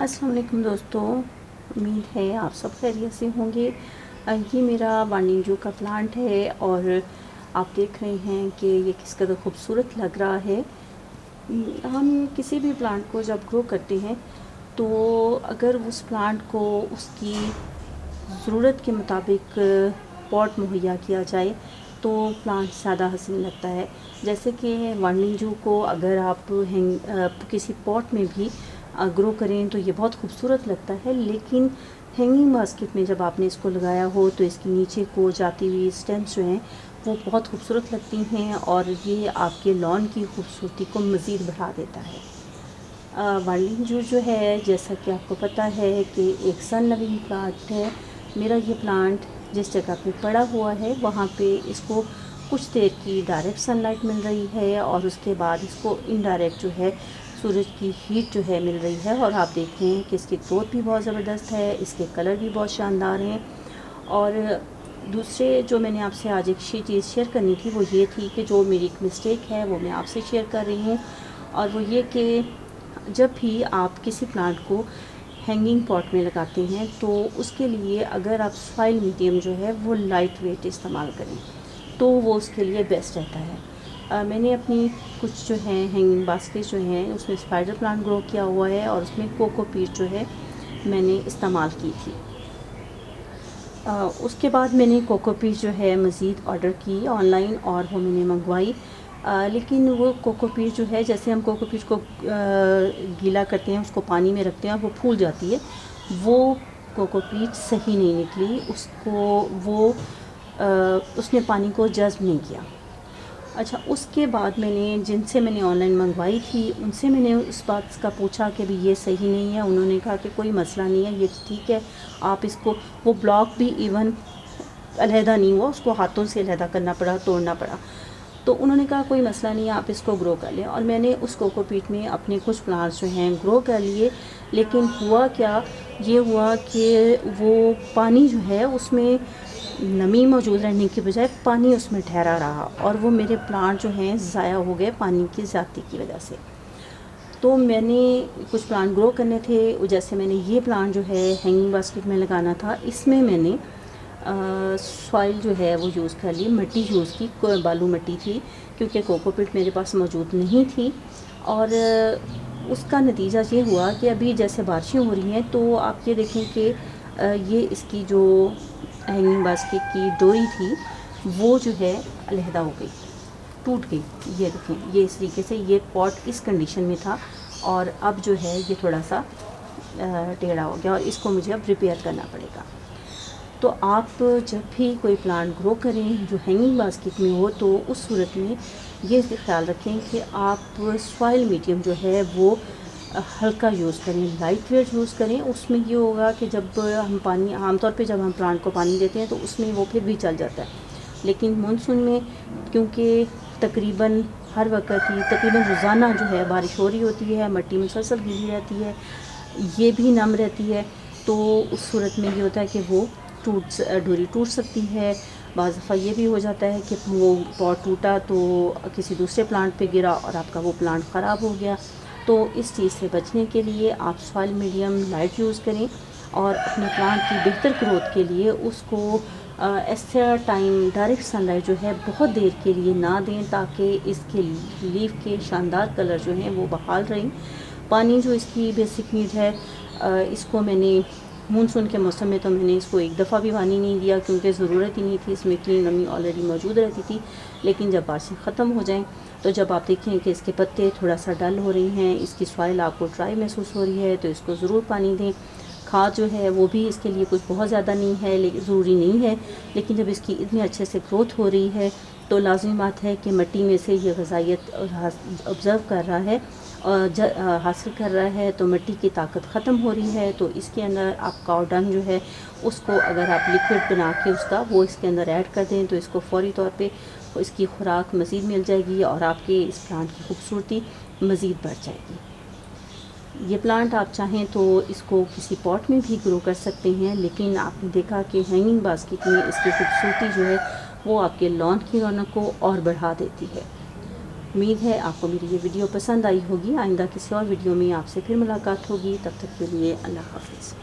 अस्सलाम वालेकुम दोस्तों, उम्मीद है आप सब खैरियत से होंगे। ये मेरा वानिंजो का प्लांट है और आप देख रहे हैं कि ये किस कदर खूबसूरत लग रहा है। हम किसी भी प्लांट को जब ग्रो करते हैं तो अगर उस प्लांट को उसकी ज़रूरत के मुताबिक पॉट मुहैया किया जाए तो प्लांट ज़्यादा हसीन लगता है। जैसे कि वानिंजो को अगर आप किसी पॉट में भी ग्रो करें तो ये बहुत खूबसूरत लगता है, लेकिन हैंगिंग बास्केट में जब आपने इसको लगाया हो तो इसके नीचे को जाती हुई स्टेम्स जो हैं वो बहुत खूबसूरत लगती हैं और ये आपके लॉन की खूबसूरती को मज़ीद बढ़ा देता है। वानिंजो जो है, जैसा कि आपको पता है कि एक सन लविंग प्लांट है। मेरा ये प्लांट जिस जगह पे पड़ा हुआ है वहाँ पे इसको कुछ देर की डायरेक्ट सनलाइट मिल रही है और उसके बाद इसको इनडायरेक्ट जो है सूरज की हीट जो है मिल रही है। और आप देख रहे हैं कि इसकी ग्रोथ भी बहुत ज़बरदस्त है, इसके कलर भी बहुत शानदार हैं। और दूसरे जो मैंने आपसे आज एक चीज़ शेयर करनी थी वो ये थी कि जो मेरी एक मिस्टेक है वो मैं आपसे शेयर कर रही हूँ, और वो ये कि जब भी आप किसी प्लांट को हैंगिंग पॉट में लगाते हैं तो उसके लिए अगर आप सॉइल मीडियम जो है वो लाइट वेट इस्तेमाल करें तो वो उसके लिए बेस्ट रहता है। मैंने अपनी कुछ जो है हैंगिंग बास्केट जो हैं उसमें स्पाइडर प्लांट ग्रो किया हुआ है और उसमें कोकोपीट जो है मैंने इस्तेमाल की थी। उसके बाद मैंने कोकोपीट जो है मज़ीद ऑर्डर की ऑनलाइन और वो मैंने मंगवाई। लेकिन वो कोकोपीट जो है, जैसे हम कोकोपीट को गीला करते हैं, उसको पानी में रखते हैं और वो फूल जाती है, वो कोकोपीट सही नहीं निकली। उसने पानी को जज़्ब नहीं किया। अच्छा, उसके बाद जिनसे मैंने ऑनलाइन मंगवाई थी उनसे मैंने उस बात का पूछा कि भी ये सही नहीं है। उन्होंने कहा कि कोई मसला नहीं है, ये ठीक है, आप इसको, वो ब्लॉक भी इवन अलहदा नहीं हुआ, उसको हाथों से अलहदा करना पड़ा, तोड़ना पड़ा। तो उन्होंने कहा कोई मसला नहीं है, आप इसको ग्रो कर लें। और मैंने उस कोकोपीट में अपने कुछ प्लांट्स जो हैं ग्रो कर लिए। लेकिन हुआ क्या, ये हुआ कि वो पानी जो है उसमें नमी मौजूद रहने की बजाय पानी उसमें ठहरा रहा और वो मेरे प्लांट जो हैं ज़ाया हो गए पानी की ज़्यादती की वजह से। तो मैंने कुछ प्लांट ग्रो करने थे, जैसे मैंने ये प्लांट जो है हैंगिंग बास्केट में लगाना था, इसमें मैंने सॉइल जो है वो यूज़ कर ली, मिट्टी यूज़ की, बालू मिट्टी थी क्योंकि कोकोपीट मेरे पास मौजूद नहीं थी। और उसका नतीजा ये हुआ कि अभी जैसे बारिशें हो रही हैं तो आप ये देखें कि ये इसकी जो हैंगिंग बास्केट की डोरी थी वो जो है अलहदा हो गई, टूट गई। ये देखें, ये इस तरीके से ये पॉट इस कंडीशन में था और अब जो है ये थोड़ा सा टेढ़ा हो गया और इसको मुझे अब रिपेयर करना पड़ेगा। तो आप जब भी कोई प्लांट ग्रो करें जो हैंगिंग बास्केट में हो तो उस सूरत में ये ख्याल रखें कि आप सॉइल मीडियम जो है वो हल्का यूज़ करें, लाइट वेट यूज़ करें। उसमें ये होगा कि जब हम पानी, आमतौर पे जब हम प्लांट को पानी देते हैं तो उसमें वो फिर भी चल जाता है, लेकिन मानसून में क्योंकि तकरीबन हर वक्त ही तकरीबन रोज़ाना जो है बारिश हो रही होती है, मिट्टी मुसलसल गीली रहती है, ये भी नम रहती है, तो उस सूरत में ये होता है कि वो डोरी टूट सकती है। बाज़ दफ़ा ये भी हो जाता है कि वो पॉट टूटा तो किसी दूसरे प्लांट पे गिरा और आपका वो प्लांट ख़राब हो गया। तो इस चीज़ से बचने के लिए आप सॉइल मीडियम लाइट यूज़ करें और अपने प्लांट की बेहतर ग्रोथ के लिए उसको एक्स्ट्रा टाइम डायरेक्ट सनलाइट जो है बहुत देर के लिए ना दें, ताकि इसके लीफ के शानदार कलर जो हैं वो बहाल रहें। पानी जो इसकी बेसिक नीड है, इसको मैंने मानसून के मौसम में तो मैंने इसको एक दफ़ा भी पानी नहीं दिया क्योंकि ज़रूरत ही नहीं थी, इसमें इतनी नमी ऑलरेडी मौजूद रहती थी। लेकिन जब बारिशें ख़त्म हो जाएं तो जब आप देखें कि इसके पत्ते थोड़ा सा डल हो रही हैं, इसकी सॉइल आपको ड्राई महसूस हो रही है, तो इसको ज़रूर पानी दें। खाद जो है वो भी इसके लिए कुछ बहुत ज़्यादा नहीं है, लेकिन ज़रूरी नहीं है, लेकिन जब इसकी इतनी अच्छे से ग्रोथ हो रही है तो लाज़मी बात है कि मिट्टी में से ये ग़िज़ाइयत ऑब्ज़र्व कर रहा है और हासिल कर रहा है, तो मिट्टी की ताकत ख़त्म हो रही है। तो इसके अंदर आप काऊ डंग जो है उसको अगर आप लिक्विड बना के उसका वो इसके अंदर ऐड कर दें तो इसको फ़ौरी तौर पे इसकी खुराक मज़ीद मिल जाएगी और आपके इस प्लांट की खूबसूरती मज़ीद बढ़ जाएगी। ये प्लांट आप चाहें तो इसको किसी पॉट में भी ग्रो कर सकते हैं, लेकिन आपने देखा कि हैंगिंग बास्केट में इसकी खूबसूरती जो है वो आपके लॉन की रौनक को और बढ़ा देती है। उम्मीद है आपको मेरी ये वीडियो पसंद आई होगी। आइंदा किसी और वीडियो में आपसे फिर मुलाकात होगी। तब तक के लिए अल्लाह हाफ़िज़।